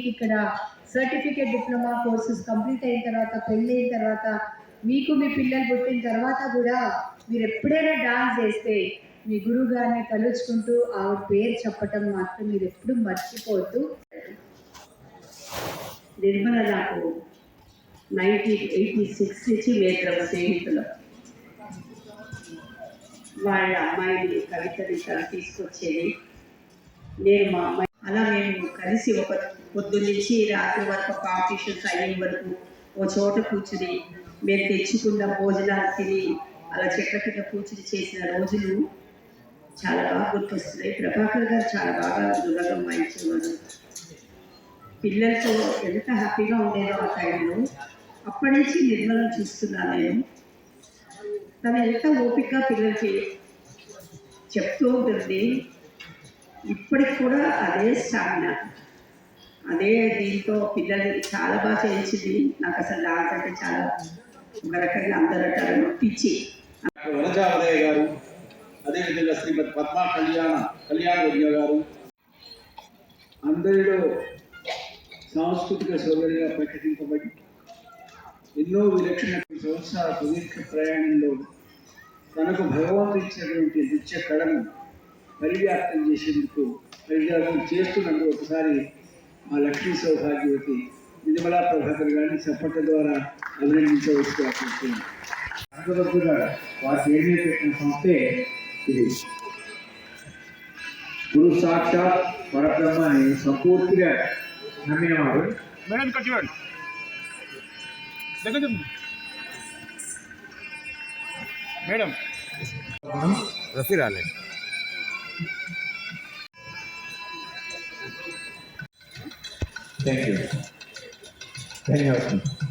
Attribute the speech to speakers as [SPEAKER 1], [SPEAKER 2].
[SPEAKER 1] మీకు ఇక్కడ certificate diploma courses complete అయిన తర్వాత, పెళ్ళి అయిన తర్వాత, మీకు మీ పిల్లలు పుట్టిన తర్వాత కూడా మీరు ఎప్పుడైనా డాన్స్ చేస్తే మీ గురువు గారిని తలుచుకుంటూ ఆవిడ పేరు చెప్పటం మాత్రం మీరు ఎప్పుడు మర్చిపోతూ. నిర్మల నాకు 1986 నుంచి మేత్రం స్నేహితులు. వాళ్ళ అమ్మాయిని కవితని తీసుకొచ్చేది, నేను మా అమ్మాయి అలా మేము కలిసి ఒక పొద్దు నుంచి రాత్రి వరకు కాంపిటీషన్స్ అయ్యే వరకు ఓ చోట కూర్చుని మేము తెచ్చుకున్న భోజనాలు తిని అలా చెట్ల కింద కూర్చుని చేసిన రోజులు చాలా బాగా గుర్తొస్తున్నాయి. ప్రభాకర్ గారు చాలా బాగా దృఢంగా వాయించేవారు. పిల్లలతో ఎంత హ్యాపీగా ఉండేదో ఆ టైంలో. అప్పటి నుంచి నిర్మలం చూస్తున్నాను నేను. తను ఎంత ఓపికగా పిల్లలకి చెప్తూ ఉంటుంది. ఇప్పటికి కూడా అదే స్టామినా, అదే దీంతో పిల్లల్ని చాలా బాగా చేయించింది. నాకు అసలు డాన్స్ అంటే చాలా ఒక రకంగా అందరూ అంటారు పిచ్చి.
[SPEAKER 2] వనజా ఉదయ్ గారు, అదేవిధంగా శ్రీమతి పద్మా కళ్యాణ గారు అందరిలో సాంస్కృతిక సౌకర్యంగా ప్రకటింపబడి ఎన్నో విలక్షణ సంవత్సరాల సుదీర్ఘ ప్రయాణంలో తనకు భగవంతుడు ఇచ్చినటువంటి నృత్య కళను పరివ్యాప్తం చేసేందుకు పరివ్యాప్తం చేస్తున్నందుకు ఒకసారి మా లక్ష్మీ సౌభాగ్యవతి నిర్మలా ప్రభాకర్ గారిని చప్పట్ల ద్వారా అభినందించవచ్చు అనుకుంటున్నాను. అంతవరకుగా వారి పేరు పెట్టిన సంస్థే ఇది. గురు సాక్షాత్ పరబ్రహ్మని సంపూర్తిగా నమ్మినవాడు. మేడం కట్టివాడు మేడం రఫీ రాలే. Thank you. ధన్యవాదాలు.